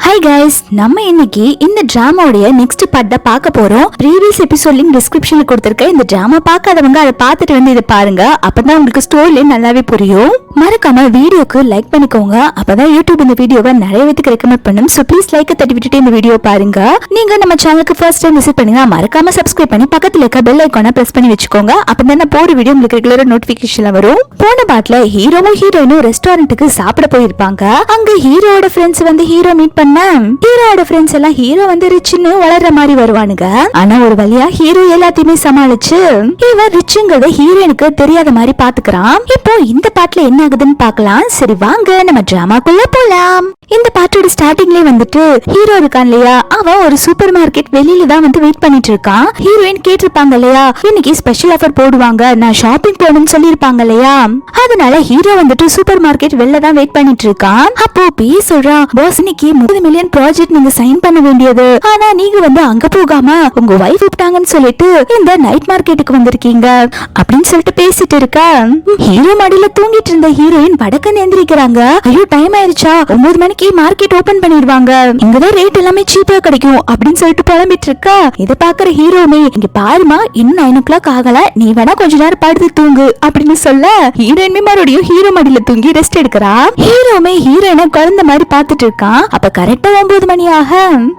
Hi guys, நம்ம இன்னைக்கு இந்த டிராமாவுடைய நெக்ஸ்ட் பார்ட் தான் பார்க்க போறோம். ப்ரீவியஸ் எபிசோட் லிங்க் டிஸ்கிரிப்ஷன்ல கொடுத்திருக்கேன். இந்த டிராமா பார்க்காதவங்க அதை பார்த்துட்டு வந்து இதை பாருங்க. அப்பதான் உங்களுக்கு ஸ்டோரி நல்லாவே புரியும். மறக்காம வீடியோக்கு லைக் பண்ணிக்கோங்க. அப்பதான் யூடியூப் இந்த வீடியோவை நிறைய பேருக்கு ரெக்கமெண்ட் பண்ணும். சோ ப்ளீஸ் லைக் தட்டி விட்டுட்டு இந்த வீடியோ பாருங்க. நீங்க நம்ம சேனலுக்கு ஃபர்ஸ்ட் டைம் விசிட் பண்ணீங்கன்னா மறக்காம சப்ஸ்கிரைப் பண்ணி பக்கத்துல இருக்க பெல் ஐகானை பிரஸ் பண்ணி வச்சுக்கோங்க. அப்பதான் நான் போற வீடியோ உங்களுக்கு ரெகுலரா நோட்டிபிகேஷன்ல வரும். போன பாட்ல ஹீரோவும் ஹீரோயினும் ரெஸ்டாரண்ட்டுக்கு சாப்பிட போயிருப்பாங்க. அங்க ஹீரோவோட ஃப்ரெண்ட்ஸ் வந்து ஹீரோ மீட் பண்ண ஹீரோட ஃப்ரெண்ட்ஸ் எல்லாம் ஹீரோ வந்து ரிச்னு வளர்ற மாதிரி வருவானுங்க. ஆனா ஒரு வழியா ஹீரோ எல்லாத்தையுமே சமாளிச்சு இவன் ரிச்சுங்கிறத ஹீரோயினுக்கு தெரியாத மாதிரி பாத்துக்கிறான். இப்போ இந்த பாட்டுல என்ன ஆகுதுன்னு பாக்கலாம். சரி வாங்க நம்ம டிராமாக்குள்ள போலாம். இந்த பாட்டோட ஸ்டார்டிங்லயே வந்துட்டு ஹீரோ இருக்கான் இல்லையா, அவன் ஒரு சூப்பர் மார்க்கெட் வெளியில தான் வந்து வெயிட் பண்ணிட்டு இருக்கான். ஹீரோயின் கேட்டிருப்பாங்க இல்லையா, இன்னைக்கு ஸ்பெஷல் ஆஃபர் போடுவாங்க, நான் ஷாப்பிங் போகணும்னு சொல்லிருப்பாங்க இல்லையா, அதனால ஹீரோ வந்துட்டு சூப்பர் மார்க்கெட் வெளில தான் வெயிட் பண்ணிட்டு இருக்கான். அப்போ பி சொல்றான், பாஸ் இன்னைக்கு 30 மில்லியன் ப்ராஜெக்ட் நீங்க சைன் பண்ண வேண்டியது, ஆனா நீங்க வந்து அங்க போகாம உங்க வைஃப் விட்டாங்கன்னு சொல்லிட்டு இந்த நைட் மார்க்கெட்டுக்கு வந்திருக்கீங்க அப்படின்னு சொல்லிட்டு பேசிட்டு இருக்கா. ஹீரோ மடியில தூங்கிட்டு இருந்த ஹீரோயின் படக்கன்னு எந்திரிக்கிறாங்க. ஐயோ டைம் ஆயிருச்சா, 9 மணிக்கு மார்க்கெட் ஓபன் பண்ணிடுவாங்க, இங்கதான் ரேட் எல்லாமே சீப்பா கிடைக்கும் அப்படின்னு சொல்லிட்டு புலம்பிட்டு இருக்கா. இதை பாக்குற ஹீரோமே, இங்க பாருமா இன்னும் 9 o'clock ஆகல, நீ வேணா கொஞ்ச நேரம் படுத்து தூங்கு அப்படின்னு சொல்ல ஹீரோயின்மே மறுபடியும் ஹீரோ மடியில தூங்கி ரெஸ்ட் எடுக்கிறா. ஹீரோமே ஹீரோயினை குழந்தை மாதிரி பாத்துட்டு இருக்கான். அப்ப கரெக்டா 9 மணி ஆக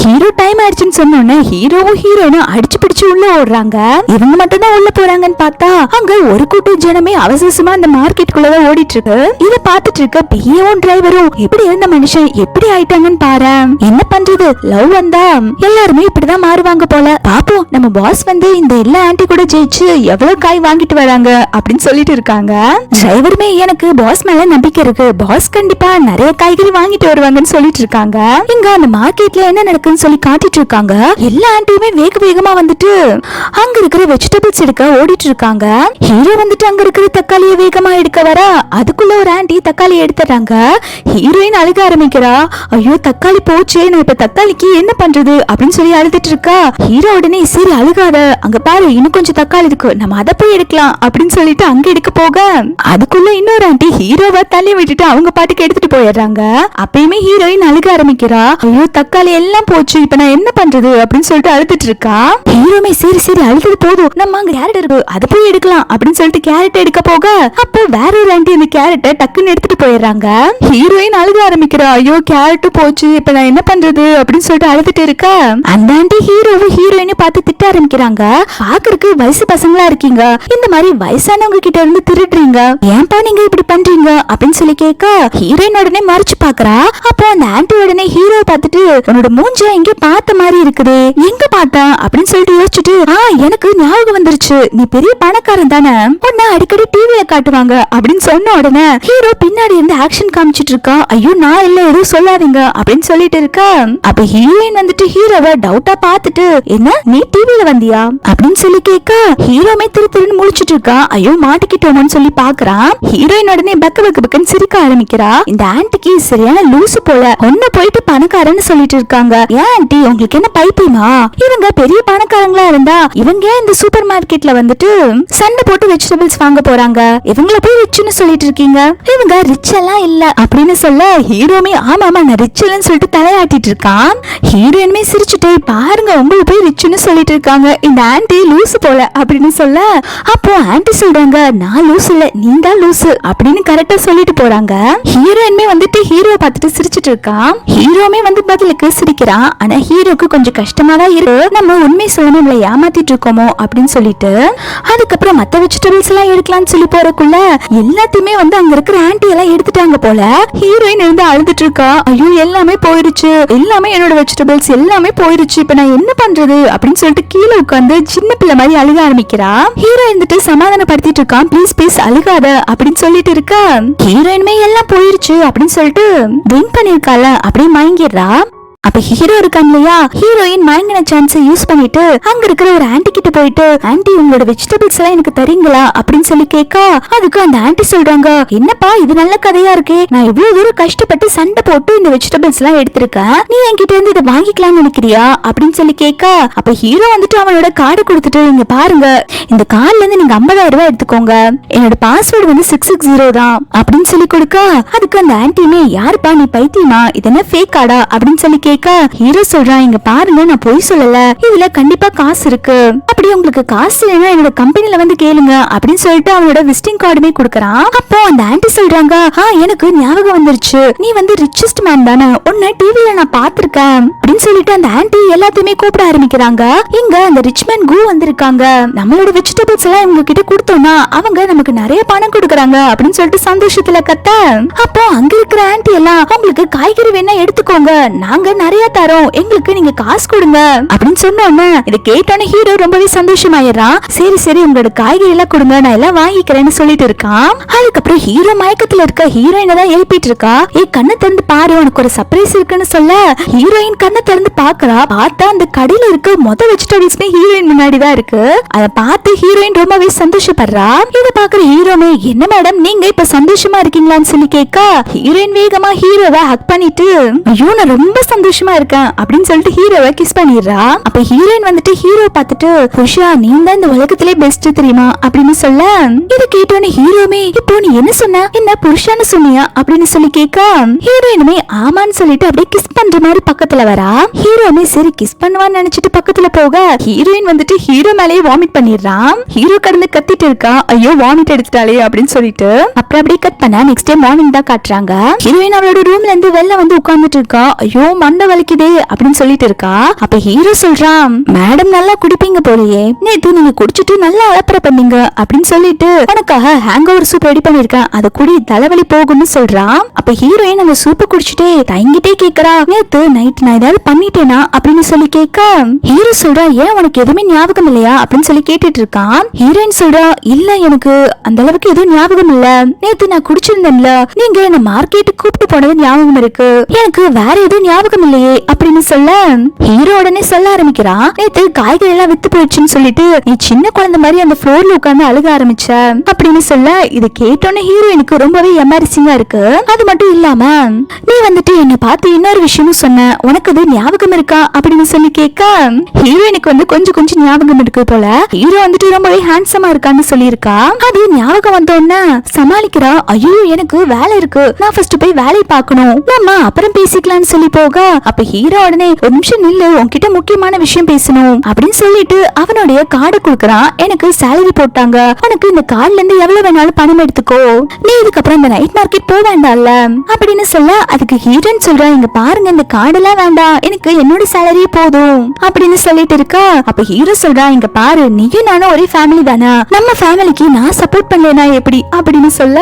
ஹீரோ டைம் ஆயிடுச்சுன்னு சொன்னோன்னே ஹீரோவும் ஹீரோயினும் அடிச்சு பிடிச்சு உள்ள ஓடுறாங்க. இவங்க மட்டும் தான் உள்ள போறாங்கன்னு பார்த்தா அங்க ஒரு கூட்டம் ஜனமே அவசரமா அந்த மார்க்கெட்டுக்குள்ளதான் ஓடிட்டு இருக்கு. இத பாத்துட்டு இருக்க பிஏவும் டிரைவரும் எப்படி இருந்த மனுஷன் எப்படி ஆயிட்டாங்கன்னு பாரு. என்ன பண்றது, லவ் வந்தா எல்லாருமே இப்படிதான் மாறுவாங்க போல. பாப்போம் நம்ம பாஸ் வந்து இந்த எல்லா ஆன்ட்டி கூட ஜெயிச்சு எவ்வளவு காய் வாங்கிட்டு வராங்க அப்படின்னு சொல்லிட்டு இருக்காங்க. டிரைவருமே எனக்கு பாஸ் மேல நம்பிக்கை இருக்கு, பாஸ் கண்டிப்பா நிறைய காய்கறி வாங்கிட்டு வருவாங்கன்னு சொல்லிட்டு இருக்காங்க. இங்க அந்த மார்க்கெட்ல என்ன நடக்குன்னு சொல்லி காட்டிட்டு இருக்காங்க. எல்லா ஆன்ட்டியுமே வேக வேகமா வந்துட்டு அங்க இருக்கிற வெஜிடபிள்ஸ் எடுக்க ஓடிட்டு இருக்காங்க. ஹீரோ வந்துட்டு அங்க இருக்கிற தக்காளியை வேகமா எடுக்க வர அதுக்குள்ள ஒரு ஆன்ட்டி தக்காளி எடுத்துறாங்க. ஹீரோயின் அழுக ஆரம்பிக்கிறா. ஐயோ தக்காளி போச்சே, நான் இப்ப தக்காளிக்கு என்ன பண்றது அப்படின்னு சொல்லி அழுதுட்டு இருக்கா. ஹீரோ உடனே சரி அழுகாத, அங்க பாரு இன்னும் கொஞ்சம் தக்காளி இருக்கு, நம்ம அதை போய் எடுக்கலாம் அப்படின்னு சொல்லிட்டு அங்க எடுக்க போக அதுக்குள்ள இன்னொரு ஆண்டி ஹீரோவை தள்ளி விட்டுட்டு அவங்க பாட்டுக்கு எடுத்துட்டு போயிடுறாங்க. அப்பயுமே ஹீரோயின் அழுக ஆரம்பிக்கிறா. ஐயோ தக்காளி எல்லாம் போச்சு, இப்ப நான் என்ன பண்றது அப்படின்னு சொல்லிட்டு அழுதுட்டு இருக்கா. ஹீரோமே சரி சரி அழுது போதும், நம்ம அங்க கேரட் இருக்கு அதை போய் எடுக்கலாம் அப்படின்னு சொல்லிட்டு கேரட் எடுக்க போக அப்போ வேற ஒரு ஆண்டி அந்த கேரட்டை டக்குன்னு எடுத்துட்டு போயிடுறாங்க. ஹீரோயின் அழுக ஆரம்பிக்கிறா. ஐயோ கேரட் போச்சு, இப்ப நான் என்ன பண்றது அப்படின்னு சொல்லிட்டு அழுதுட்டு இருக்க அந்த ஆண்டி ஹீரோவும் ஹீரோயினை பார்த்து திட்ட ஆரம்பிக்கிறாங்க. பாக்குறதுக்கு வயசு பசங்களா இருக்கீங்க, இந்த மாதிரி வயசானவங்க கிட்ட இருந்து திருடுறீங்க, ஏன்பா நீங்க இப்படி பண்றீங்க அப்படின்னு சொல்லி கேட்க ஹீரோயின் உடனே மறைச்சு பாக்குறா. அப்போ அந்த ஆண்டி உடனே ஹீரோ பார்த்துட்டு உன்னோட மூஞ்ச எங்க பார்த்த மாதிரி இருக்குது, எங்க பார்த்தா அப்படின்னு சொல்லிட்டு யோசிச்சுட்டு எனக்கு ஞாபகம் வந்துருச்சு, நீ பெரிய பணக்காரன் தானே, உன்ன அடிக்கடி டிவில காட்டுவாங்க அப்படின்னு சொன்ன உடனே ஹீரோ பின்னாடி இருந்து ஆக்ஷன் காமிச்சிட்டு இருக்கா. ஐயோ நான் இல்ல எதுவும் சொல்லாதீங்க அப்படின்னு சொல்லிட்டு இருக்கா. அப்ப ஹீரோயின் வந்துட்டு ஹீரோவை டவுட்டா பாத்துட்டு என்ன நீ டிவில வந்தியா அப்படின்னு சொல்லி கேட்க ஹீரோமே திருன்னு முழிச்சிட்டு இருக்கா. ஐயோ மாட்டிக்கிட்டோமோன்னு சொல்லி பாக்குறான். ஹீரோயின் உடனே பக்கன்னு சிரிக்க ஆரம்பிக்கிறா. இந்த ஆன்ட்டிக்கு சரியான லூசு போல, ஒன்ன போயிட்டு பணக்காரன்னு சொல்லிட்டு இருக்காங்க. ஏன் ஆன்ட்டி உங்களுக்கு என்ன பைத்தியமா, இவங்க பெரிய பணக்காரங்களா இருந்தா இவங்க இந்த சூப்பர் மார்க்கெட்ல வந்துட்டு சண்டை போட்டு வெஜிடபிள்ஸ் வாங்க போறாங்க, இவங்கள போய் ரிச்னு சொல்லிட்டு இருக்கீங்க, இவங்க ரிச் எல்லாம் இல்ல அப்படின்னு சொல்ல ஹீரோமே ஆமா நான் ரிச் இல்லன்னு சொல்லிட்டு தலையாட்டிட்டு இருக்கான். ஹீரோயினுமே சிரிச்சுட்டே பாருங்க உங்களை போய் ரிச்னு சொல்லிட்டு இருக்காங்க, இந்த ஆன்ட்டி லூசு போல அப்படின்னு சொல்ல அப்போ ஆன்ட்டி சொல்றாங்க நான் லூசு இல்ல நீ தான் லூசு அப்படின்னு கரெக்டா சொல்லிட்டு போறாங்க. ஹீரோயினுமே வந்துட்டு ஹீரோ பார்த்துட்டு சிரிச்சிட்டு இருக்கான். ஹீரோமே வந்து பதிலுக்கு சிரிக்கிறான். ஆனா ஹீரோக்கு கொஞ்சம் கஷ்டமா தான் இருக்கு, நம்ம உண்மை சொல்லணும் நம்மள ஏமாத்திட்டு இருக்கோமோ அப்படின்னு சொல்லிட்டு அதுக்கப்புறம் மத்த வெஜிடபிள்ஸ் எல்லாம் எடுக்கலாம்னு சொல்லி போறக்குள்ள எல்லாத்தையுமே வந்து அங்க இருக்கிற ஆன்ட்டி எல்லாம் எடுத்துட்டாங்க போல. ஹீரோயின் இருந்து அழுதுட்டு இருக்கா. ஐயோ எல்லாமே போயிருச்சு, எல்லாமே என்னோட வெஜிடபிள்ஸ் எல்லாமே போயிருச்சு, இப்ப நான் என்ன பண்றது அப்படின்னு சொல்லிட்டு கீழே உட்காந்து சின்ன பிள்ளை மாதிரி அழுக ஆரம்பிக்கிறா. ஹீரோ இருந்துட்டு சமாதானப்படுத்திட்டு இருக்கான். ப்ளீஸ் அழுகாத அப்படின்னு சொல்லிட்டு இருக்கா. ஹீரோயினுமே எல்லாம் போயிருச்சு அப்படின்னு சொல்லிட்டு ட்ரிங்க் பண்ணிருக்கால அப்படியே மயங்கிடுறா. அப்ப ஹீரோ இருக்கான் இல்லையா, ஹீரோயின் மயங்கின சான்ஸை யூஸ் பண்ணிட்டு அங்க இருக்கிற ஒரு ஆன்டி கிட்ட போயிட்டு, ஆன்டி உங்களோட வெஜிடபிள்ஸ் எல்லாம் எனக்கு தரீங்களா அப்படின்னு சொல்லி கேட்கா. அதுக்கு அந்த ஆன்டி சொல்றாங்க, என்னப்பா இது நல்ல கதையா இருக்கு, நான் இவ்வளவு தூரம் கஷ்டப்பட்டு சண்டை போட்டு இந்த வெஜிடபிள்ஸ் எல்லாம் எடுத்திருக்கேன், நீ என்கிட்ட இருந்து இதை வாங்கிக்கலாம்னு நினைக்கிறியா அப்படின்னு சொல்லி கேட்கா. அப்ப ஹீரோ வந்துட்டு அவனோட கார்டு கொடுத்துட்டு, இங்க பாருங்க இந்த கார்டுல இருந்து நீங்க 50,000 ரூபாய் எடுத்துக்கோங்க, என்னோட பாஸ்வேர்டு வந்து 660 தான் அப்படின்னு சொல்லி கொடுக்க. அதுக்கு அந்த ஆன்டிமே, யாருப்பா நீ பைத்தியமா, இது என்ன ஃபேக் கார்டா அப்படின்னு சொல்லி கேட்க. ஹீரோ சொல்றான், இங்க பாருங்க நான் பொய் சொல்லல, இதுல கண்டிப்பா காசு இருக்கு, அப்படி உங்களுக்கு காசு இல்லைன்னா என்னோட கம்பெனில வந்து கேளுங்க அப்படின்னு சொல்லிட்டு அவனோட விசிட்டிங் கார்டுமே கொடுக்கறான். அப்போ அந்த ஆன்டி சொல்றாங்க, எனக்கு ஞாபகம் வந்துருச்சு, நீ வந்து ரிச்சஸ்ட் மேன் தானே, உன்னை டிவில நான் பாத்திருக்கேன் அப்படின்னு சொல்லிட்டு அந்த ஆன்டி எல்லாத்தையுமே கூப்பிட ஆரம்பிக்கிறாங்க. இங்க அந்த ரிச் மேன் கு வந்திருக்காங்க, நம்மளோட வெஜிடபிள்ஸ் எல்லாம் இவங்க கிட்ட கொடுத்தோம்னா அவங்க நமக்கு நிறைய பணம் கொடுக்கறாங்க அப்படின்னு சொல்லிட்டு சந்தோஷத்துல கத்த. அப்போ அங்க இருக்கிற ஆன்டி எல்லாம், உங்களுக்கு காய்கறி வேணா எடுத்துக்கோங்க, நாங்க நிறைய தரோம், எங்களுக்கு நீங்க காசு கொடுங்க அப்படின்னு சொன்னோன்னே இதை கேட்டோன்னே ஹீரோ ரொம்பவே சந்தோஷமாயிடுறான். சரி சரி உங்களோட காய்கறி எல்லாம் கொடுங்க, நான் எல்லாம் வாங்கிக்கிறேன்னு சொல்லிட்டு இருக்கான். அதுக்கப்புறம் ஹீரோ மயக்கத்துல இருக்க ஹீரோயினை தான் எழுப்பிட்டு இருக்கா. கண்ணை திறந்து பாரு, உனக்கு ஒரு சர்ப்ரைஸ் இருக்குன்னு சொல்ல ஹீரோயின் கண்ணை திறந்து பாக்குறா. பார்த்தா அந்த கடையில இருக்க மொத்த வெஜிடபிள்ஸ்மே ஹீரோயின் முன்னாடி தான் இருக்கு. அதை பார்த்து ஹீரோயின் ரொம்பவே சந்தோஷப்படுறா. இதை பாக்குற ஹீரோமே, என்ன மேடம் நீங்க இப்ப சந்தோஷமா இருக்கீங்களான்னு சொல்லி கேட்க, ஹீரோயின் வேகமா ஹீரோவை ஹக் பண்ணிட்டு, ஐயோ நான் ரொம்ப சந்தோஷமா இருக்கேன் அப்படின்னு சொல்லிட்டு ஹீரோவை கிஸ் பண்ணிடுறா. அப்ப ஹீரோயின் வந்துட்டு ஹீரோ பார்த்துட்டு, புருஷா நீ தான் இந்த உலகத்திலே பெஸ்ட் தெரியுமா அப்படின்னு சொல்ல, இதை கேட்டோன்னு ஹீரோமே, இப்போ நீ என்ன சொன்ன, என்ன புருஷான்னு சொன்னியா அப்படின்னு சொல்லி கேட்க, ஹீரோயினுமே ஆமான்னு சொல்லிட்டு அப்படியே கிஸ் பண்ற மாதிரி பக்கத்துல வரா. ஹீரோமே சரி கிஸ் பண்ணுவான்னு நினைச்சிட்டு பக்கத்துல போக, ஹீரோயின் வந்துட்டு ஹீரோ மேலேயே வாமிட் பண்ணிடுறான். ஹீரோ கடந்து கத்திட்டு இருக்கா, ஐயோ வாமிட் எடுத்துட்டாலே அப்படின்னு சொல்லிட்டு. அப்புறம் அப்படியே கட் பண்ண நெக்ஸ்ட் டே மார்னிங் தான் காட்டுறாங்க. ஹீரோயின் அவளோட ரூம்ல இருந்து வெளில வந்து உட்கார்ந்துட்டு இருக்கா. ஐயோ மண்டை வலிக்குதே அப்படின்னு சொல்லிட்டு இருக்கா. அப்ப ஹீரோ சொல்றான், மேடம் நல்லா குடிப்பீங்க போலயே, நேத்து நீங்க குடிச்சிட்டு நல்லா அலப்பற பண்ணீங்க அப்படின்னு சொல்லிட்டு உனக்காக ஹேங் ஓவர் சூப் ரெடி பண்ணிருக்கேன், அதை குடி தலைவலி போகும்னு சொல்றான். அப்ப ஹீரோயின் அந்த சூப்பை குடிச்சிட்டே தயங்கிட்டே கேக்குறா, நேத்து நைட் நான் ஏதாவது பண்ணிட்டேனா அப்படின்னு சொல்லி கேட்க, ஹீரோ சொல்றா, ஏன் உனக்கு எதுவுமே ஞாபகம் இல்லையா அப்படின்னு சொல்லி கேட்டுட்டு இருக்கான். ஹீரோயின் சொல்றா, இல்ல எனக்கு அந்த அளவுக்கு எதுவும் ஞாபகம் இல்ல, நேத்து நான் குடிச்சிருந்தேன்ல, நீங்க என்ன மார்க்கெட்டுக்கு கூப்பிட்டு போனது ஞாபகம் இருக்கு, எனக்கு வேற எதுவும் ஞாபகம் இல்லையே அப்படின்னு சொல்ல, ஹீரோ உடனே சொல்ல ஆரம்பிக்கிறான், நேத்து காய்கறி எல்லாம் வித்து போயிடுச்சுன்னு சொல்லிட்டு நீ சின்ன குழந்தை மாதிரி அந்த ஃப்ளோர்ல உட்கார்ந்து அழுக ஆரம்பிச்ச அப்படின்னு சொல்ல, இதை கேட்டோன்னே ஹீரோயினுக்கு ரொம்பவே எம்பாரசிங்கா இருக்கு. அது மட்டும் இல்லாம நீ வந்துட்டு என்ன பார்த்து இன்னொரு விஷயமும் சொன்ன, உனக்கு அது ஞாபகம் இருக்கா அப்படின்னு சொல்லி கேட்க, ஹீரோயினுக்கு வந்து கொஞ்சம் கொஞ்சம் ஞாபகம் இருக்கு போல. ஹீரோ வந்துட்டு ரொம்பவே ஹேண்ட்ஸமா இருக்கான்னு சொல்லியிருக்கா. அது ஞாபகம் வந்தோன்னா சமாளிக்கிறா, ஐயோ எனக்கு வேலை இருக்கு, நான் ஃபர்ஸ்ட் போய் வேலையை பார்க்கணும், நம்ம அப்புறம் பேசிக்கலாம்னு சொல்லி போக, அப்ப ஹீரோ உடனே ஒரு நிமிஷம் நில்லு, உன்கிட்ட முக்கியமான விஷயம் பேசணும் அப்படின்னு சொல்லிட்டு அவனுடைய கார்டு கொடுக்கறான். எனக்கு சேலரி போட்டாங்க, உனக்கு இந்த கார்டுல இருந்து எவ்வளவு வேணாலும் பணம் எடுத்துக்கோ, நீ இதுக்கப்புறம் இந்த நைட் மார்க்கெட் போக வேண்டாம்ல அப்படின்னு சொல்ல, அதுக்கு ஹீரோயின் சொல்றா, இங்க பாருங்க இந்த கார்டு எல்லாம் வேண்டாம், எனக்கு என்னோட சேலரி போதும் அப்படின்னு சொல்லிட்டு இருக்கா. அப்ப ஹீரோ சொல்றா, இங்க பாரு நீயும் நானும் ஒரே ஃபேமிலி தானே, நம்ம ஃபேமிலிக்கு நான் சப்போர்ட் பண்ணலனா எப்படி அப்படின்னு சொல்ல,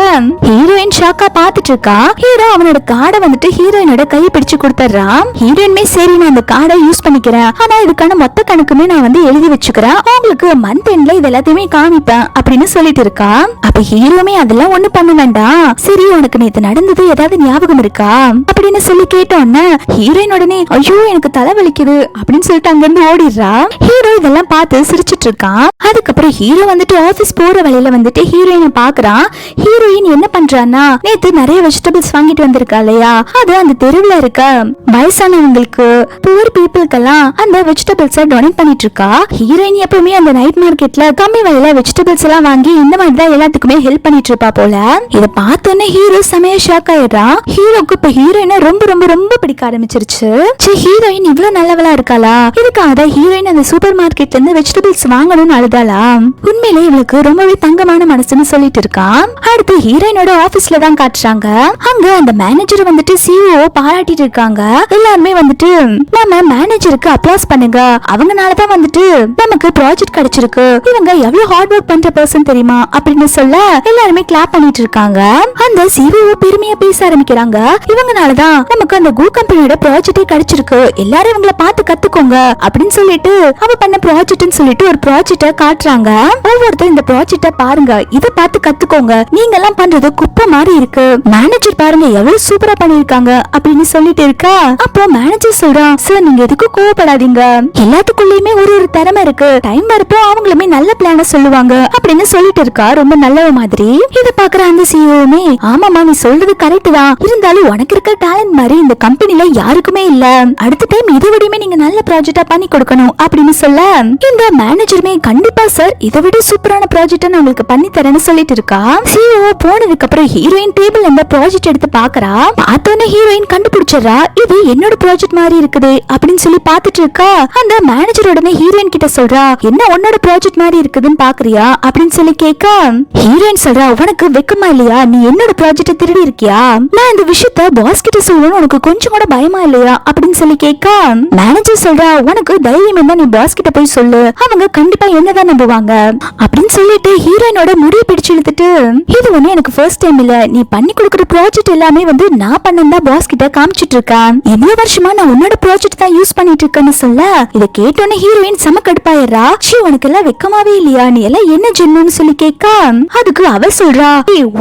ஹீரோயின் ஷாக்கா பாத்துட்டு இருக்கா. ஹீரோ அவனோட கார்டை வந்துட்டு ஹீரோயினோட கையை பிடிச்சு கொடுத்துறான். ஹீரோயின்மே சரி நான் அந்த கார்டை யூஸ் பண்ணிக்கிறேன், ஆனா இதுக்கான மொத்த கணக்குமே நான் வந்து எழுதி வச்சுக்கிறேன், உங்களுக்கு மந்த் எண்ட்ல இது எல்லாத்தையுமே காமிப்பேன் அப்படின்னு சொல்லிட்டு இருக்கா. அப்ப ஹீரோமே அதெல்லாம் ஒண்ணு பண்ண வேண்டாம், சரி உனக்கு நேத்து நடந்தது ஏதாவது ஞாபகம் இருக்கா அப்படின்னு சொல்லி கேட்டோன்னே ஹீரோயின் உடனே, ஐயோ எனக்கு தலை வலிக்குது அப்படின்னு சொல்லிட்டு அங்க இருந்து ஓடிடுறா. ஹீரோ இதெல்லாம் பார்த்து சிரிச்சிட்டு இருக்கான். அதுக்கப்புறம் ஹீரோ வந்துட்டு ஆபீஸ் போற வழியில வந்துட்டு ஹீரோயினை பாக்குறான். ஹீரோயின் என்ன பண்றான்னா, நேத்து நிறைய வெஜிடபிள்ஸ் வாங்கிட்டு வந்திருக்கா இல்லையா, அது அந்த தெருவுல இருக்க வயசானவங்களுக்கு புவர் பீப்புளுக்கெல்லாம் அந்த வெஜிடபிள்ஸ் டொனேட் பண்ணிட்டு இருக்கா. ஹீரோயின் எப்பவுமே அந்த நைட் மார்க்கெட்ல கம்மி விலையில வெஜிடபிள்ஸ் எல்லாம் வாங்கி இந்த மாதிரி தான் எல்லாத்துக்குமே ஹெல்ப் பண்ணிட்டு இருப்பா போல. இத பார்த்தோன்னே ஹீரோ செமையா ஷாக் ஆயிடுறான். ஹீரோக்கு இப்ப ஹீரோயினை ரொம்ப ரொம்ப ரொம்ப பிடிக்க ஆரம்பிச்சிருச்சு. ஹீரோயின் இவ்வளவு நல்லவளா இருக்காளா, இதுக்காக ஹீரோயின் அந்த சூப்பர் மார்க்கெட்ல இருந்து வெஜிடபிள்ஸ் வாங்கணும்னு அழுதாளா, உண்மையிலே இவளுக்கு ரொம்பவே தங்கமான மனசுன்னு சொல்லிட்டு இருக்கான். அடுத்து ஹீரோயினோட ஆபீஸ்ல தான் காட்டுறாங்க. அங்க அந்த மேனேஜர் வந்துட்டு சிஓ பாராட்டிட்டு இருக்காங்க. எல்லாருமே வந்துட்டு நம்ம மேனேஜருக்கு அப்ளாஸ் பண்ணுங்க, அவங்கனாலதான் வந்துட்டு நமக்கு ப்ராஜெக்ட் கிடைச்சிருக்கு, இவங்க எவ்வளவு ஹார்ட் ஒர்க் பண்ற பர்சன் தெரியுமா அப்படின்னு சொல்ல எல்லாருமே கிளாப் பண்ணிட்டு இருக்காங்க. அந்த சிஓ பெருமையா பேச ஆரம்பிக்கிறாங்க. இவங்கனாலதான் நமக்கு அந்த கூ கம்பெனியோட ப்ராஜெக்டே கிடைச்சிருக்கு, எல்லாரும் இவங்களை பார்த்து கத்துக்கோங்க அப்படின்னு சொல்லிட்டு அவ பண்ண ப்ராஜெக்ட்னு சொல்லிட்டு ஒரு ப்ராஜெக்ட காட்டுறாங்க. ஒவ்வொருத்தரும் இந்த ப்ராஜெக்ட பாருங்க, இத பார்த்து கத்துக்கோங்க, நீங்க எல்லாம் பண்றது குப்பை மாதிரி இருக்கு, மேனேஜர் பாருங்க எவ்வளவு சூப்பரா பண்ணிருக்காங்க அப்படின்னு சொல்லிட்டு இருக்கா. அப்போ மேனேஜர் சொல்றான், சார் நீங்க எதுக்கும் கோவப்படாதீங்க, எல்லாத்துக்குள்ளயுமே ஒரு ஒரு திறமை இருக்கு, டைம் வரப்போ அவங்களுமே நல்ல பிளான சொல்லுவாங்க அப்படின்னு சொல்லிட்டு இருக்கா ரொம்ப நல்லவ மாதிரி. இத பாக்குற அந்த சிஇஓமே, ஆமாமா நீ சொல்றது கரெக்ட் தான், இருந்தாலும் உனக்கு இருக்க டேலண்ட் மாதிரி இந்த கம்பெனில யாருக்குமே இல்ல, அடுத்த டைம் இதை விடமே நீங்க நல்ல ப்ராஜெக்டா பண்ணி கொடுக்கணும் அப்படின்னு சொல்ல இந்த மேனேஜருமே கண்டிப்பா சார் இதை விட சூப்பரான ப்ராஜெக்ட் நான் உங்களுக்கு பண்ணி தரேன்னு சொல்லிட்டு இருக்கா. சிஇஓ போனதுக்கு அப்புறம் ஹீரோயின் டேபிள் அந்த ப்ராஜெக்ட் எடுத்து பாக்குறா. பார்த்தோன்னே ஹீரோயின் கண்டுபிடிச்சறா, இது என்னோட ப்ராஜெக்ட் மாதிரி இருக்குது அப்படின்னு சொல்லி பாத்துட்டு இருக்கா. அந்த மேனேஜர் உடனே ஹீரோயின் கிட்ட சொல்றா, என்ன உன்னோட ப்ராஜெக்ட் மாதிரி இருக்குதுன்னு பாக்குறியா அப்படின்னு சொல்லி கேட்க ஹீரோயின் சொல்றா, உனக்கு வெக்கமா இல்லையா, நீ என்னோட ப்ராஜெக்ட் திருடி இருக்கியா, நான் இந்த விஷயத்த பாஸ் கிட்ட சொல்லணும் உனக்கு கொஞ்சம் கூட பயமா இல்லையா அப்படின்னு சொல்லி கேட்க மேனேஜர் சொல்றா, உனக்கு தைரியம் இருந்தா நீ பாஸ் கிட்ட போய் சொல்லு, அவங்க கண்டிப்பா என்னதான் நம்புவாங்க அப்படின்னு சொல்லிட்டு ஹீரோயினோட முடியை பிடிச்சு இழுத்துட்டு, இது ஒண்ணு எனக்கு ஃபர்ஸ்ட் டைம் இல்ல, நீ பண்ணி கொடுக்குற ப்ராஜெக்ட் எல்லாமே வந்து நான் பண்ணதா பாஸ் கிட்ட காமிச்சிட்டு இருக்கேன், இவ்வளவு வருஷமா நான் உன்னோட ப்ராஜெக்ட் தான் யூஸ் பண்ணிட்டு இருக்கேன்னு சொல்ல இத கேட்டோன்னே ஹீரோயின் செம கடுப்பாயிரா. சீ உனக்கு எல்லாம் வெக்கமாவே இல்லையா, நீ எல்லாம் என்ன ஜென்மன்னு சொல்லி கேட்க அதுக்கு அவ சொல்றா,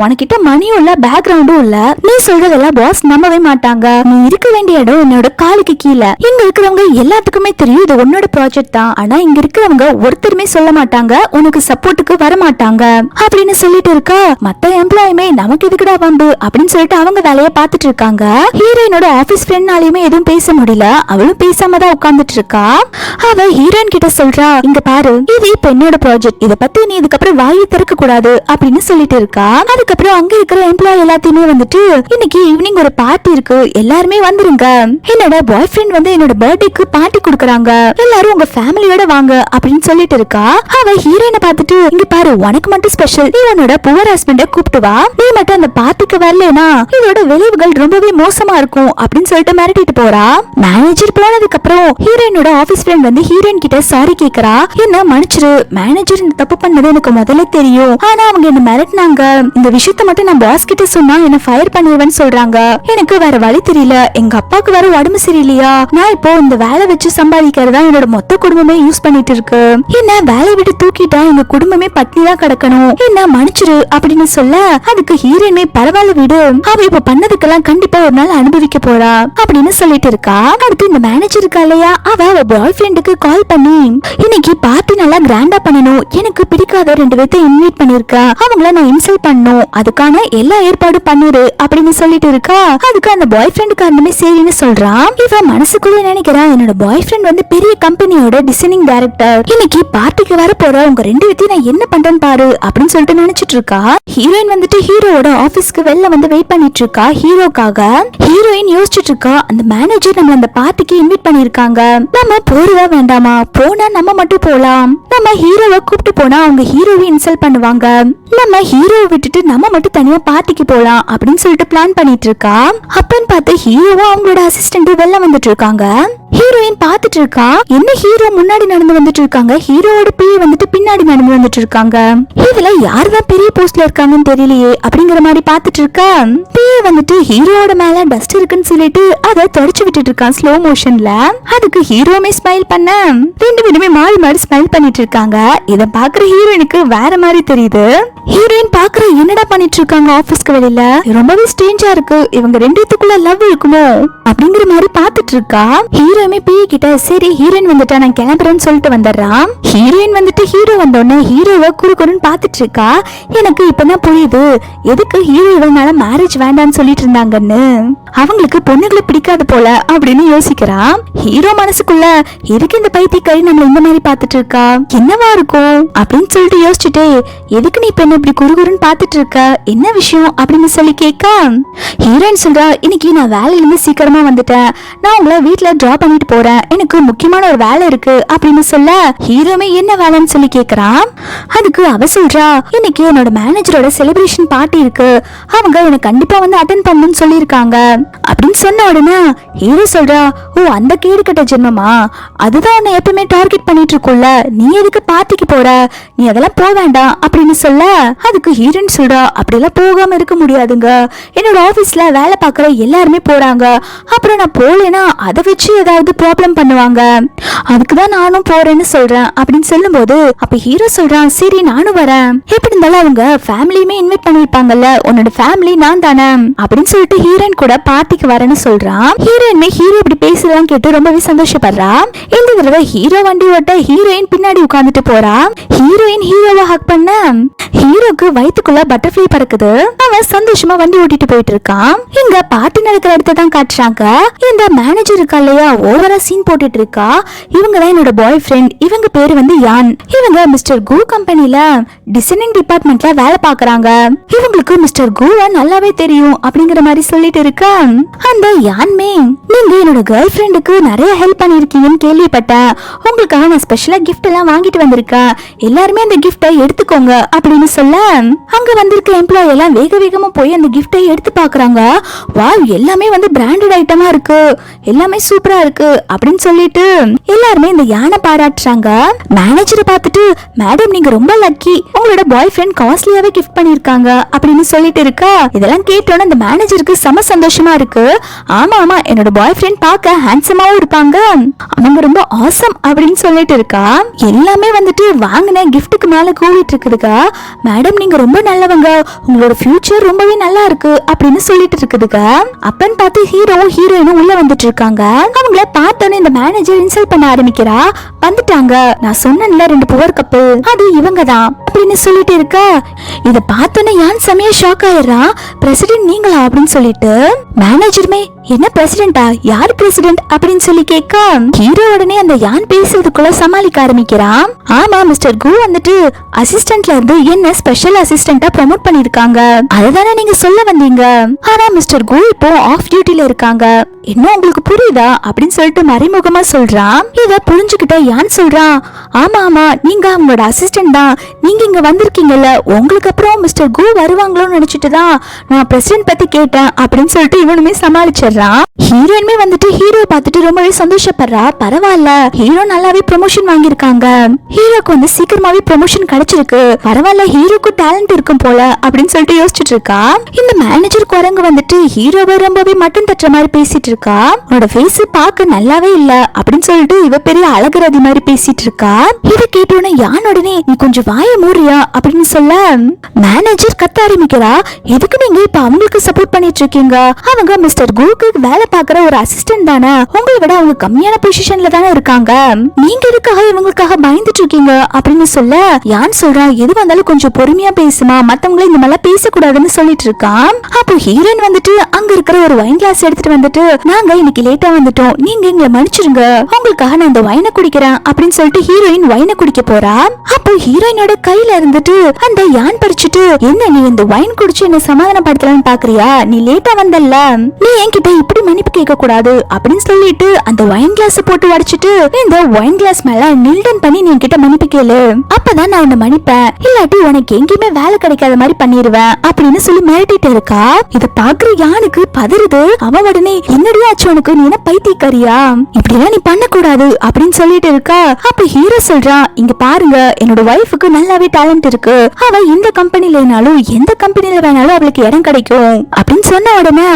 உனக்கிட்ட மணியும் இல்ல பேக்ரவுண்டும் இல்ல, நீ சொல்றதெல்லாம் பாஸ் நம்பவே மாட்டாங்க, நீ இருக்க வேண்டிய இடம் என்னோட காலுக்கு கீழே, இங்க இருக்கிறவங்க எல்லாத்துக்குமே தெரியும் இது உன்னோட ப்ராஜெக்ட் தான், ஆனா இங்க இருக்கிறவங்க ஒருத்தருமே சொல்ல மாட்டாங்க, உனக்கு சப்போர்ட்டுக்கு வர மாட்டாங்க அப்படின்னு சொல்லிட்டு இருக்கா. மத்த எம்ப்ளாயுமே நமக்கு எதுக்குடா வம்பு அப்படின்னு சொல்லிட்டு அவங்க வேலையை பார்த்துட்டு இருக்காங்க. ஹீரோயினோட ஆபீஸ் ஃப்ரெண்ட்னாலயுமே எதுவும் பேச முடியல, அவளும் பேசாம தான் உட்கார்ந்துட்டு இருக்கா. அவ ஹீரோயின் கிட்ட சொல்றா, இங்க பாரு இது இப்ப என்னோட ப்ராஜெக்ட், இத பத்தி நீ இதுக்கப்புறம் வாயை திறக்க கூடாது அப்படின்னு சொல்லிட்டு இருக்கா. அதுக்கப்புறம் அங்க இருக்கிற எம்ப்ளாய் எல்லாத்தையுமே வந்துட்டு, இன்னைக்கு ஈவினிங் ஒரு பார்ட்டி இருக்கு, எல்லாருமே வந்துருங்க, என்னோட பாய் ஃப்ரெண்ட் வந்து என்னோட பர்த்டேக்கு பார்ட்டி கொடுக்கறாங்க, எல்லாரும் உங்க ஃபேமிலியோட வாங்க அப்படின்னு சொல்லிட்டு இருக்கா. அவ ஹீரோயினை பார்த்துட்டு, இங்க பாரு உனக்கு மட்டும் ஸ்பெஷல், நீ உன்னோட புவர் ஹஸ்பண்ட கூப்பிட்டு வா, நீ மட்டும் அந்த பார்ட்டிக்கு வரலனா இதோட விளைவுகள் ரொம்பவே மோசமா இருக்கும் அப்படின்னு சொல்லிட்டு மிரட்டிட்டு போறா. மேனேஜர் போனதுக்கு அப்புறம் ஹீரோயினோட ஆபீஸ் ஃப்ரெண்ட் வந்து ஹீரோயின் கிட்ட சாரி கேக்குறா, என்ன மன்னிச்சிரு, மேனேஜர் இந்த தப்பு பண்ணது எனக்கு முதல்ல தெரியும், ஆனா அவங்க என்ன மிரட்டினாங்க, இந்த விஷயத்த மட்டும் நான் பாஸ் கிட்ட சொன்னா என்ன ஃபயர் பண்ணிடுவேன்னு சொல்றாங்க, எனக்கு வேற வழி தெரியல, எங்க அப்பாவுக்கு வேற உடம்பு சரியில்லையா, நான் இப்போ இந்த வேலை வச்சு சம்பாதிக்கிறதா என்னோட மொத்த குடும்பமே யூஸ் பண்ணிட்டு இருக்கு, என்ன வேலையை விட்டு தூக்கிட்டா எங்க குடும்பமே பட்டினி தான் கிடக்கணும், என்ன மன்னிச்சிரு அப்படின்னு சொல்ல அதுக்கு ஹீரோயினே பரவாயில்ல விடு, அவ இப்ப பண்ணதுக்கெல்லாம் கண்டிப்பா ஒரு நாள் அனுபவிக்க போறா அப்படின்னு சொல்லிட்டு இருக்கா. அடுத்து இந்த மேனேஜர் இருக்கா இல்லையா, அவ பாய் ஃப்ரெண்டுக்கு கால் பண்ணி, இன்னைக்கு பார்ட்டி நல்லா கிராண்டா பண்ணணும், எனக்கு பிடிக்காத 2 பேர்த்த இன்வைட் பண்ணிருக்கேன், அவங்கள நான் இன்சல்ட் பண்ணணும், அதுக்கான எல்லா ஏற்பாடும் பண்ணிரு அப்படின்னு சொல்லிட்டு இருக்கா. அதுக்கு அந்த பாய் ஃப்ரெண்டு காரணமே சரின்னு சொல்றான். இவ மனசுக்குள்ள நினைக்கிறா, என்னோட பாய் ஃப்ரெண்ட் வந்து பெரிய கம்பெனியோட டிசைனிங் டைரக்டர், இன்னைக்கு பார்ட்டிக்கு வர போற உங்க 2 பேர்த்தையும் நான் என்ன பண்றேன்னு பாரு அப்படின்னு சொல்லிட்டு நினைச்சிட்டு இருக்கா. ஹீரோயின் வந்துட்டு ஹீரோவோட ஆபீஸ்க்கு வெளில வந்து வெயிட் பண்ணிட்டு இருக்கா ஹீரோக்காக. ஹீரோயின் யோசிச்சுட்டு இருக்கா, அந்த மேனேஜர் நம்ம அந்த பார்ட்டிக்கு இன்வைட் பண்ணிருக்காங்க, நம்ம போறதா வேண்டாமா, போனா நம்ம மட்டும் போலாம், நம்ம ஹீரோவை கூப்பிட்டு போனா அவங்க ஹீரோவை இன்சல்ட் பண்ணுவாங்க, நம்ம ஹீரோவை விட்டுட்டு நம்ம மட்டும் தனியா பார்ட்டிக்கு போலாம் அப்படின்னு சொல்லிட்டு பிளான் பண்ணிட்டு இருக்கா. அப்பன்னு பார்த்து ஹீரோவும் அவங்களோட அசிஸ்டன்ட் வெளில வந்துட்டு இருக்காங்க. ஹீரோயின் பாத்துட்டு இருக்கா, என்ன ஹீரோ முன்னாடி நடந்து வந்துட்டு இருக்காங்க, ஹீரோவோட பிஏ வந்துட்டு பின்னாடி நடந்து வந்துட்டு இருக்காங்க, இதுல யாருதான் பெரிய போஸ்ட்ல இருக்காங்கன்னு தெரியலையே அப்படிங்கிற மாதிரி பாத்துட்டு இருக்கா. பிஏ வந்துட்டு ஹீரோவோட மேல டஸ்ட் இருக்குன்னு சொல்லிட்டு அதை தொடச்சு விட்டுட்டு இருக்கான் ஸ்லோ மோஷன்ல. அதுக்கு ஹீரோமே ஸ்மைல் பண்ண 2 பேருமே மாறி மாறி ஸ்மைல் பண்ணிட்டு இருக்காங்க. இத பாக்குற ஹீரோயினுக்கு வேற மாதிரி தெரியுது. ஹீரோயின் பாக்குற என்னடா பண்ணிட்டு இருக்காங்க ஆபீஸ்க்கு வெளியில, ரொம்பவே ஸ்ட்ரேஞ்சா இருக்கு, இவங்க 2 பேத்துக்குள்ள லவ் இருக்குமோ அப்படிங்கிற மாதிரி பாத்துட்டு இருக்கா. ஹீரோமே பிஏ கிட்ட சரி ஹீரோயின் வந்துட்டா நான் கிளம்புறேன்னு சொல்லிட்டு வந்துடுறான். ஹீரோயின் வந்துட்டு ஹீரோ வந்தோடனே ஹீரோவை குறுக்குறுன்னு பாத்துட்டு இருக்கா. எனக்கு இப்பதான் புரியுது எதுக்கு ஹீரோ இவனால மேரேஜ் வேண்டான்னு சொல்லிட்டு இருந்தாங்கன்னு, அவங்களுக்கு பொண்ணுகளை பிடிக்காது போல அப்படின்னு யோசிக்கிறான். ஹீரோ மனசுக்குள்ள எதுக்கு இந்த பைத்தியக்காரி நம்மள இந்த மாதிரி பாத்துட்டு இருக்கா, என்னவா இருக்கும் அப்படின்னு சொல்லிட்டு யோசிச்சுட்டே, எதுக்கு நீ இப்ப என்ன இப்படி குறுகுறுன்னு பாத்துட்டு இருக்க, என்ன விஷயம் அப்படின்னு சொல்லி கேட்க ஹீரோயின் சொல்றா, இன்னைக்கு நான் வேலையில இருந்து சீக்கிரமா வந்துட்டேன், நான் உங்களை வீட்டுல டிராப் பண்ணிட்டு போறேன், எனக்கு முக்கியமான ஒரு வேலை இருக்கு அப்படின்னு சொல்ல ஹீரோமே என்ன வேலைன்னு சொல்லி கேக்குறான். அதுக்கு அவ சொல்றா, இன்னைக்கு என்னோட மேனேஜரோட செலிப்ரேஷன் பார்ட்டி இருக்கு, அவங்க எனக்கு கண்டிப்பா வந்து அட்டென்ட் பண்ணணும்னு சொல்லியிருக்காங்க அப்படின்னு சொன்ன உடனே ஹீரோ சொல்றா, ஓ அந்த கேடு கட்ட ஜென்மமா, அதுதான் உன்னை எப்பவுமே டார்கெட் பண்ணிட்டு இருக்கும்ல, நீ எதுக்கு பார்ட்டிக்கு போற, நீ அதெல்லாம் போக வேண்டாம் அப்படின்னு சொல்ல அதுக்கு ஹீரோயின் சொல்றா, அப்படியெல்லாம் போகாம இருக்க முடியாதுங்க, என்னோட ஆபீஸ்ல வேலை பார்க்குற எல்லாருமே போறாங்க, அப்புறம் நான் போலேனா அதை வச்சு ஏதாவது வந்து ப்ராப்ளம் பண்ணுவாங்க, அதுக்குதான் நானும் போறேன்னு சொல்றேன் அப்படின்னு சொல்லும்போது அப்ப ஹீரோ சொல்றான், சரி நானும் வரேன், எப்படி இருந்தாலும் அவங்க ஃபேமிலியுமே இன்வைட் பண்ணிருப்பாங்கல்ல, உன்னோட ஃபேமிலி நான் தானே அப்படின்னு சொல்லிட்டு ஹீரோயின் கூட பார்ட்டிக்கு வரேன்னு சொல்றான். ஹீரோயின்மே ஹீரோ இப்படி பேசுறதெல்லாம் கேட்டு ரொம்பவே சந்தோஷப்படுறா. இந்த தடவை ஹீரோ வண்டி ஓட்ட ஹீரோயின் பின்னாடி உட்கார்ந்துட்டு போறா. ஹீரோயின் ஹீரோவை ஹக் பண்ண ஹீரோக்கு வயித்துக்குள்ள பட்டர்ஃப்ளை பறக்குது. அவன் சந்தோஷமா வண்டி ஓட்டிட்டு போயிட்டு இருக்கான். இங்க பார்ட்டி நடக்கிற இடத்த தான் காட்டுறாங்க. இந்த மேனேஜர் இருக்கா இல்லையா, ஓவரா சீன் போட்டுட்டு இருக்கா. இவங்க தான் என்னோட பாய் ஃப்ரெண்ட். இவங்க பேரு வந்து யான். இவங்க மிஸ்டர் கு கம்பெனில டிசைனிங் டிபார்ட்மெண்ட்ல வேலை பாக்குறாங்க. இவங்களுக்கு மிஸ்டர் குவை நல்லாவே தெரியும் அப்படிங்கிற மாதிரி சொல்லிட்டு இருக்கா. அந்த யான்மே, நீங்க என்னோட கேர்ள் ஃப்ரெண்டுக்கு நிறைய ஹெல்ப் பண்ணிருக்கீங்கன்னு கேள்விப்பட்டேன். உங்களுக்காக நான் ஸ்பெஷலா கிஃப்ட் எல்லாம் வாங்கிட்டு வந்திருக்கேன். எல்லாருமே அந்த கிஃப்டை எடுத்துக்கோங்க அப்படின்னு சொல்ல அங்க வந்திருக்க எம்ப்ளாயி எல்லாம் வேக வேகமா போய் அந்த கிஃப்டை எடுத்து பாக்குறாங்க. வாவ், எல்லாமே வந்து பிராண்டட் ஐட்டமா இருக்கு, எல்லாமே சூப்பரா இருக்கு அப்படின்னு சொல்லிட்டு எல்லாருமே இந்த யானை பாராட்டுறாங்க. மேனேஜரை பார்த்துட்டு, மேடம் நீங்க ரொம்ப லக்கி, உங்களோட பாய் ஃப்ரெண்ட் காஸ்ட்லியாவே கிஃப்ட் பண்ணிருக்காங்க அப்படின்னு சொல்லிட்டு இருக்கா. இதெல்லாம் கேட்டோன்னு அந்த மேனேஜருக்கு செம சந்தோஷமா இருக்கு. ஆமா ஆமா, என்னோட பாய் ஃப்ரெண்ட் பார்க்க ஹேண்ட்ஸமாவும் இருப்பாங்க, அவங்க ரொம்ப ஆசம் அப்படின்னு சொல்லிட்டு இருக்கா. எல்லாமே வந்துட்டு வாங்கின கிஃப்ட்டுக்கு மேல கூவிட்டு இருக்குதுக்கா. மேடம் நீங்க ரொம்ப நல்லவங்க, உங்களோட ஃபியூச்சர் ரொம்பவே நல்லா இருக்கு அப்படின்னு சொல்லிட்டு இருக்குதுங்க. அப்பன்னு பார்த்து ஹீரோவும் ஹீரோயினும் உள்ள வந்துட்டு இருக்காங்க. அவங்கள பார்த்தோன்னே இந்த மேனேஜர் இன்சல்ட் பண்ண ஆரம்பிக்கிறா. வந்துட்டாங்க, நான் சொன்னேன்ல 2 புவர் கப்பல், அது இவங்க தான் அப்படின்னு சொல்லிட்டு இருக்கா. இத பார்த்தோன்னே யான் செமையா ஷாக் ஆயிடுறா. பிரசிடென்ட் நீங்களா அப்படின்னு சொல்லிட்டு மேனேஜருமே, என்ன பிரசிடென்டா, யார் பிரசிடென்ட் அப்படின்னு சொல்லி கேட்க ஹீரோ உடனே அந்த யான் பேசுறதுக்குள்ள சமாளிக்க ஆரம்பிக்கிறான். ஆமா, மிஸ்டர் கு வந்துட்டு அசிஸ்டன்ட்ல இருந்து என்ன ஸ்பெஷல் அசிஸ்டன்டா ப்ரமோட் பண்ணிருக்காங்க, அதுதானே நீங்க சொல்ல வந்தீங்க. ஆனா மிஸ்டர் கு இப்போ ஆஃப் டியூட்டில இருக்காங்க, என்ன உங்களுக்கு புரியுதா அப்படின்னு சொல்லிட்டு மறைமுகமா சொல்றான். இத புரிஞ்சுக்கிட்ட யான் சொல்றான், ஆமா ஆமா நீங்க அவங்களோட அசிஸ்டன்ட் தான், நீங்க இங்க வந்திருக்கீங்கல்ல, உங்களுக்கு அப்புறம் மிஸ்டர் கு வருவாங்களோன்னு நினைச்சிட்டு தான் நான் பிரசிடென்ட் பத்தி கேட்டேன் அப்படின்னு சொல்லிட்டு இவனுமே சமாளிச்சிடறான். ஹீரோயினுமே வந்துட்டு ஹீரோ பார்த்துட்டு ரொம்பவே சந்தோஷப்படுறா. பரவாயில்ல, ஹீரோ நல்லாவே ப்ரமோஷன் வாங்கியிருக்காங்க, ஹீரோக்கு வந்து சீக்கிரமாவே ப்ரமோஷன் கிடைச்சிருக்கு, பரவாயில்ல ஹீரோக்கு டேலண்ட் இருக்கும் போல அப்படின்னு சொல்லிட்டு யோசிச்சுட்டு இருக்கா. இந்த மேனேஜர் குரங்கு வந்துட்டு ஹீரோவை ரொம்பவே மட்டன் தட்டுற மாதிரி பேசிட்டு இருக்கா. அவனோட ஃபேஸ் பார்க்க நல்லாவே இல்ல அப்படின்னு சொல்லிட்டு இவ பெரிய அழகுரதி மாதிரி பேசிட்டு இருக்கா. இத கேட்டோன்னே யான் உடனே நீ கொஞ்சம் வாய மூடுறியா அப்படின்னு சொல்ல மேனேஜர் கத்த ஆரம்பிக்கிறா. எதுக்கு நீங்க இப்ப அவங்களுக்கு சப்போர்ட் பண்ணிட்டு இருக்கீங்க, அவங்க மிஸ்டர் குக்கு வேலை பார்க்குற ஒரு அசிஸ்டன்ட் தானே, உங்களை விட அவங்க கம்மியான பொசிஷன்ல தானே இருக்காங்க, நீங்க எதுக்காக இவங்களுக்காக பயந்துட்டு இருக்கீங்க அப்படின்னு சொல்ல யான் சொல்றான், எது வந்தாலும் கொஞ்சம் பொறுமையா பேசுமா, மத்தவங்களை இந்த மாதிரி பேசக்கூடாதுன்னு சொல்லிட்டு இருக்கான். அப்போ ஹீரோயின் வந்துட்டு அங்க இருக்கிற ஒரு வைன் கிளாஸ் எடுத்துட்டு வந்துட்டு, நாங்க இன்னைக்கு லேட்டா வந்துட்டோம், நீங்க எங்களை மன்னிச்சிருங்க, உங்களுக்காக நான் இந்த வைனை குடிக்கிறேன் அப்படின்னு சொல்லிட்டு ஹீரோயின் வைனை குடிக்க போறா. அப்போ ஹீரோயினோட கையில இருந்துட்டு அந்த யான் பறிச்சுட்டு, என்ன நீ இந்த வைன் குடிச்சு என்ன சமாதானப்படுத்தலாம்னு பாக்குறியா, நீ லேட்டா வந்தல்ல, நீ என்கிட்ட இப்படி மன்னிப்பு கேட்க கூடாது அப்படின்னு சொல்லிட்டு அந்த வைன் கிளாஸ் போட்டு உடைச்சிட்டு, இந்த வைன் கிளாஸ் மேல நில்டன் பண்ணி நீ என்கிட்ட மன்னிப்பு கேளு, அப்பதான் நான் உன்னை மன்னிப்பேன், இல்லாட்டி உனக்கு எங்கேயுமே வேலை கிடைக்காத மாதிரி பண்ணிடுவேன் அப்படின்னு சொல்லி மிரட்டிட்டு இருக்கா. இத பாக்குற யானுக்கு பதறுது. அவன் உடனே என்னடி ஆச்சு உனக்கு, நீ என்ன பைத்தியக்காரியா, இப்படி எல்லாம் நீ பண்ண கூடாது அப்படின்னு சொல்லிட்டு இருக்கா. அப்ப ஹீரோ சொல்றான், இங்க பாருங்க என்னோட வைஃபுக்கு நல்லாவே டேலண்ட் இருக்கு, அவ இந்த கம்பெனிலனாலும் எந்த கம்பெனில வேணாலும் அவளுக்கு இடம் கிடைக்கும் அப்படின்னு சொன்ன உடனே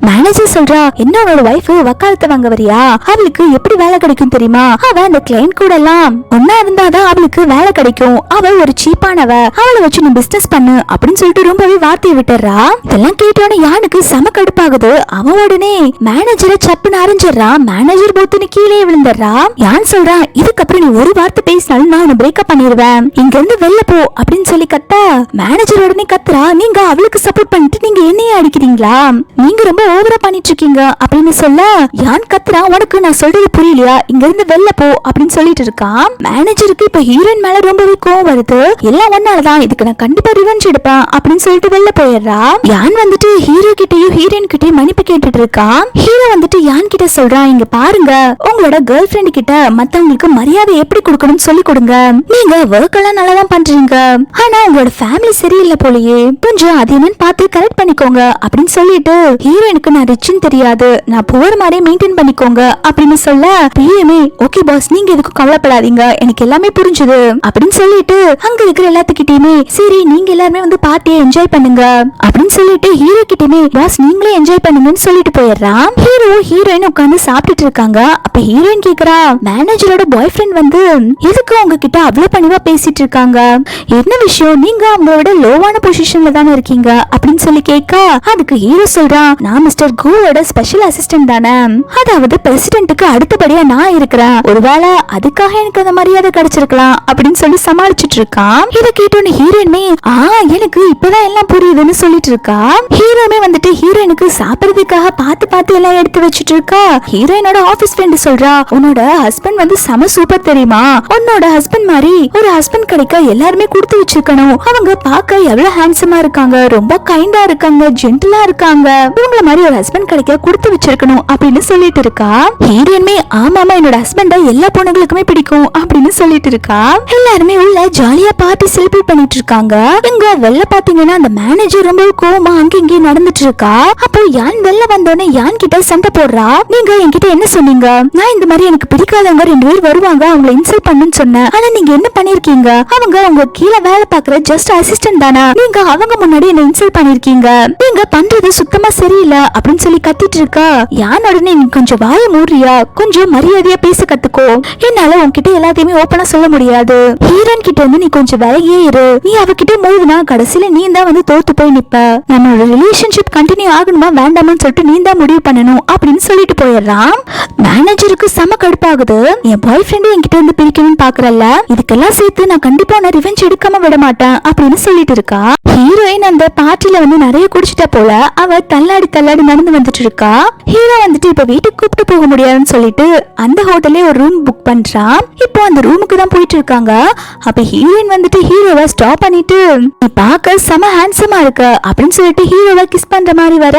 மேனேஜர் சொல்றா, என்ன உன்னோட வைஃப் வக்காலத்து வாங்க வரியா, அவளுக்கு எப்படி வேலை கிடைக்கும் தெரியுமா, அவ அந்த கிளைண்ட் கூட எல்லாம் ஒன்னா இருந்தாதான் அவளுக்கு வேலை கிடைக்கும், அவ ஒரு சீப்பானவ, அவளை வச்சு நீ பிசினஸ் பண்ணு அப்படின்னு சொல்லிட்டு ரொம்பவே வார்த்தையை விட்டுறா. இதெல்லாம் கேட்டோட யானுக்கு செம கடுப்பாகுது. அவன் உடனே மேனேஜரை சப்புன்னு அரைஞ்சிடறான். மேனேஜர் போத்துன்னு கீழே விழுந்துடுறா. யான் சொல்றான், இதுக்கப்புறம் நீ ஒரு வார்த்தை பேசினாலும் நான் பிரேக்கப் பண்ணிடுவேன், இங்க இருந்து வெளில போ அப்படின்னு சொல்லி கத்த மேனேஜர் உடனே கத்துறா, நீங்க அவளுக்கு சப்போர்ட் பண்ணிட்டு நீங்க என்னையே அடிக்கிறீங்களா, நீங்க ரொம்ப ஓவரா பண்ணிட்டு இருக்கீங்க அப்படின்னு சொல்ல யான் கத்துறா, உனக்கு நான் சொல்றது புரியலையா, இங்க இருந்து வெளில போ அப்படின்னு சொல்லிட்டு இருக்கான். மேனேஜருக்கு இப்ப ஹீரோயின் மேல ரொம்பவே கோவம் வருது. எல்லாம் ஒன்னாலதான், இதுக்கு நான் கண்டிப்பா ரிவெஞ்ச் எடுப்பேன் அப்படின்னு சொல்லிட்டு வெளில போயிடுறா. யான் வந்துட்டு ஹீரோ கிட்டயும் ஹீரோயின் கிட்டயும் மன்னிப்பு கேட்டுட்டு இருக்கான். ஹீரோ வந்துட்டு யான் கிட்ட சொல்றான், இங்க பாருங்க உங்களோட கேர்ள் ஃபிரெண்ட் கிட்ட மத்தவங்களுக்கு மரியாதை எப்படி கொடுக்கணும்னு சொல்லி கொடுங்க, நீங்க ஒர்க் எல்லாம் நல்லா தான் பண்றீங்க, ஆனா உங்களோட ஃபேமிலி சரியில்லை போலயே, கொஞ்சம் அது என்னன்னு பார்த்து கரெக்ட் பண்ணிக்கோங்க அப்படின்னு சொல்லிட்டு ஹீரோயினுக்கு நான் ரிச்னு தெரியாது, நான் புவர் மாதிரி மெயின்டைன் பண்ணிக்கோங்க அப்படின்னு சொல்ல பிரியமே ஓகே பாஸ் நீங்க எதுக்கும் கவலைப்படாதீங்க, எனக்கு எல்லாமே புரிஞ்சுது அப்படின்னு சொல்லிட்டு அங்க இருக்கிற எல்லாத்துக்கிட்டயுமே சரி நீங்க எல்லாருமே வந்து பார்ட்டியை என்ஜாய் பண்ணுங்க அப்படின்னு சொல்லிட்டு ஹீரோ கிட்டயுமே பாஸ் நீங்களே என்ஜாய் பண்ணுங்கன்னு சொல்லிட்டு போயிடுறான். ஹீரோ ஹீரோயின் உட்கார்ந்து சாப்பிட்டுட்டு இருக்காங்க. அப்ப ஹீரோயின் கேக்குறா, மேனேஜரோட பாய் ஃப்ரெண்ட் வந்து எதுக்கு உங்ககிட்ட அவ்வளவு பணிவா பேசிட்டு இருக்காங்க, என்ன விஷயம், நீங்க அவங்களோட லோவான பொசிஷன்ல தானே இருக்கீங்க அப்படின்னு சொல்லி கேட்க, அதுக்கு ஹீரோ சொல்றான், நான் மிஸ்டர் கோவோட ஸ்பெஷல் அசிஸ்டன்ட் தானே, அதாவது பிரசிடென்ட்டுக்கு அடுத்தபடியா நான் இருக்கிறேன், ஒருவேளை அதுக்காக எனக்கு அந்த மரியாதை கிடைச்சிருக்கலாம் அப்படின்னு சொல்லி சமாளிச்சுட்டு இருக்கான். இதை கேட்டோன்னு ஹீரோயினுமே எனக்கு இப்பதான் எல்லாம் புரியுதுன்னு சொல்லிட்டு இருக்கா. ஹீரோமே வந்துட்டு ஹீரோயினுக்கு சாப்பிடுறதுக்காக பார்த்து எல்லாம் எடுத்து வச்சுட்டு இருக்கா. ஹீரோயினோட ஆபீஸ் ஃப்ரெண்ட் சொல்றா, உன்னோட ஹஸ்பண்ட் வந்து செம சூப்பர் தெரியுமா, உன்னோட ஹஸ்பண்ட் மாதிரி ஒரு ஹஸ்பண்ட் கிடைக்க எல்லாருமே கொடுத்து வச்சிருக்கணும், அவங்க பார்க்க எவ்வளவு ஹேண்ட்ஸமா இருக்காங்க, ரொம்ப கைண்டா இருக்காங்க, ஜென்டிலா இருக்காங்க, இவங்கள மாதிரி ஒரு ஹஸ்பண்ட் கிடைக்க கொடுத்து வச்சிருக்கணும் அப்படின்னு சொல்லிட்டு இருக்கா. ஹீரோயினுமே ஆமாமா என்னோட ஹஸ்பண்ட எல்லா பொண்ணுங்களுக்குமே பிடிக்கும் அப்படின்னு சொல்லிட்டு இருக்கா. எல்லாருமே உள்ள ஜாலியா பார்ட்டி செலிப்ரேட் பண்ணிட்டு இருக்காங்க. இங்க வெளில பாத்தீங்கன்னா அந்த மேனேஜர் ரொம்ப கோவமா அங்க இங்கே நடந்துட்டு இருக்கா. அப்போ யான் வெளில வந்தோடனே யான் கிட்ட சண்டை போடுறா, நீங்க என்கிட்ட என்ன சொன்னீங்க, நான் இந்த மாதிரி எனக்கு பிடிக்காதவங்க 2 பேர் வருவாங்க அவங்களை இன்சல்ட் பண்ணுன்னு சொன்னேன், ஆனா நீங்க என்ன பண்ணிருக்கீங்க, அவங்க உங்க கீழே வேலை பாக்குற ஜஸ்ட் அசிஸ்டன்ட் தானே, நீங்க அவங்க முன்னாடி என்ன இன்சல்ட் பண்ணிருக்கீங்க, நீங்க பண்றது சுத்தமா சரியில்லை அப்படின்னு சொல்லி கத்திட்டு இருக்கா. யான் உடனே நீ கொஞ்சம் வாய மூடுறியா, கொஞ்சம் மரியாதையா பேச கத்துக்கோ, என்னால உன்கிட்ட எல்லாத்தையுமே ஓப்பனா சொல்ல முடியாது, ஹீரோயின் கிட்ட இருந்து நீ கொஞ்சம் விலகியே இரு, நீ அவகிட்ட மோதுனா கடைசியில நீ தான் வந்து தோத்து போய் நிப்ப, நம்மளோட ரிலேஷன்ஷிப் கண்டினியூ ஆகணுமா வேண்டாமான்னு சொல்லிட்டு நீ தான் முடிவு பண்ணணும் அப்படின்னு சொல்லிட்டு போயிடுறான். மேனேஜருக்கு செம கடுப்பாகுது, என் பாய் ஃப்ரெண்ட் என்கிட்ட இருந்து பிரிக்கணும்னு பாக்குறல்ல, இதுக்கெல்லாம் சேர்த்து நான் கண்டிப்பா நான் ரிவெஞ்ச் எடுக்காம விட மாட்டேன் அப்படின்னு சொல்லிட்டு இருக்கா. ஹீரோயின் அந்த பார்ட்டில வந்து நிறைய குடிச்சிட்டா போல, அவ தள்ளாடி நடந்து வந்துட்டு இருக்கா. ஹீரோ வந்துட்டு இப்ப வீட்டுக்கு கூப்பிட்டு போக முடியாதுன்னு சொல்லிட்டு அந்த ஹோட்டல்லே ஒரு ரூம் புக் பண்றான். இப்போ அந்த ரூமுக்கு தான் போயிட்டு இருக்காங்க. அப்ப ஹீரோயின் வந்துட்டு ஹீரோவை ஸ்டாப் பண்ணிட்டு, நீ பார்க்க செம ஹேண்ட்ஸமா இருக்க அப்படின்னு சொல்லிட்டு ஹீரோவை கிஸ் பண்ற மாதிரி வர,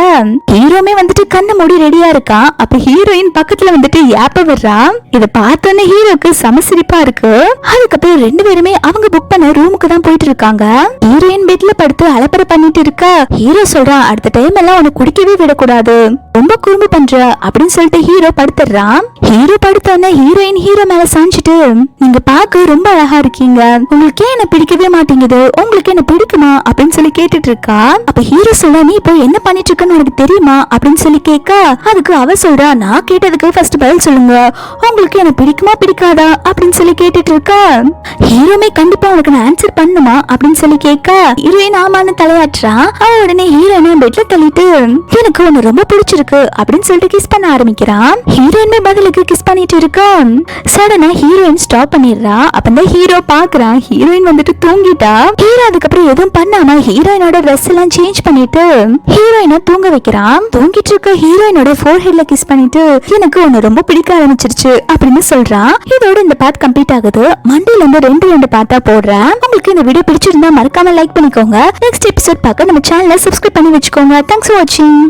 ஹீரோமே வந்துட்டு கண்ணு மூடி ரெடியா இருக்கான். அப்ப ஹீரோயின் பக்கத்துல வந்துட்டு ஏப்ப விடுறா. இத பார்த்தோன்னே ஹீரோக்கு செம சிரிப்பா இருக்கு. அதுக்கப்புறம் 2 பேருமே அவங்க புக் பண்ண ரூமுக்கு தான் போயிட்டு இருக்காங்க. ஹீரோயின் பெட்ல படுத்து அலப்பறை பண்ணிட்டு இருக்க, ஹீரோ சொல்றான், அடுத்த டைம் எல்லாம் உனக்கு குடிக்கவே விடக்கூடாது, ரொம்ப குறும்பு பண்ற அப்படின்னு சொல்லிட்டு ஹீரோ படுத்துறான். ஹீரோ படுத்தோன்னே ஹீரோயின் ஹீரோ மேல சாஞ்சிட்டு, நீங்க பார்க்க ரொம்ப அழகா இருக்கீங்க, உங்களுக்கு என்ன பிடிக்கவே மாட்டேங்குது, உங்களுக்கு என்ன பிடிக்குமா அப்படின்னு சொல்லி கேட்டுட்டு இருக்கா. அப்ப ஹீரோ சொல்றா, நீ இப்போ என்ன பண்ணிட்டு இருக்கன்னு உனக்கு தெரியுமா அப்படின்னு சொல்லி கேட்க, அதுக்கு அவ சொல்றா, நான் கேட்டதுக்கு ஃபர்ஸ்ட் பதில் சொல்லுங்க, உங்களுக்கு என்ன பிடிக்குமா பிடிக்காதா அப்படின்னு சொல்லி கேட்டுட்டு இருக்கா. ஹீரோமே கண்டிப்பா உனக்கு நான் ஆன்சர் பண்ணுமா அப்படின்னு சொல்லி கேட்க, ஹீரோயின் ஆமான்னு தலையாட்டுறா. அவ உடனே ஹீரோயினை பெட்ல தள்ளிட்டு, எனக்கு உன்னை ரொம்ப பிடிச்சிருக்கு அப்படின்னு சொல்லிட்டு கிஸ் பண்ண ஆரம்பிக்கிறான். ஹீரோயின்மே பதிலுக்கு கிஸ் பண்ணிட்டு இருக்கா. சடனா ஹீரோயின் ஸ்டாப் பண்ணிடுறா. அப்பதான் ஹீரோ பாக்குறான், ஹீரோயின் வந்துட்டு தூங்கிட்டா. ஹீரோ அதுக்கப்புறம் எதுவும் பண்ணாம ஹீரோயினோட ட்ரெஸ் எல்லாம் சேஞ்ச் பண்ணிட்டு ஹீரோயினை தூங்க வைக்கிறான். தூங்கிட்டு இருக்க ஹீரோயினோட ஃபோர்ஹெட்ல கிஸ் பண்ணிட்டு, எனக்கு உன்னை ரொம்ப பிடிக்க ஆரம்பிச்சிருச்சு அப்படின்னு சொல்றான். இதோட இந்த பார்ட் கம்ப்ளீட் ஆகுது. மண்டேல இருந்து 2 பார்ட்டா போடுறேன். உங்களுக்கு இந்த வீடியோ பிடிச்சிருந்தா மறக்காம லைக் பண்ணிக்கோங்க. நெக்ஸ்ட் எபிசோட் பார்க்க நம்ம சேனலை சப்ஸ்கிரைப் பண்ணி வச்சுக்கோங்க. தேங்க்ஸ் ஃபார் வாட்சிங்.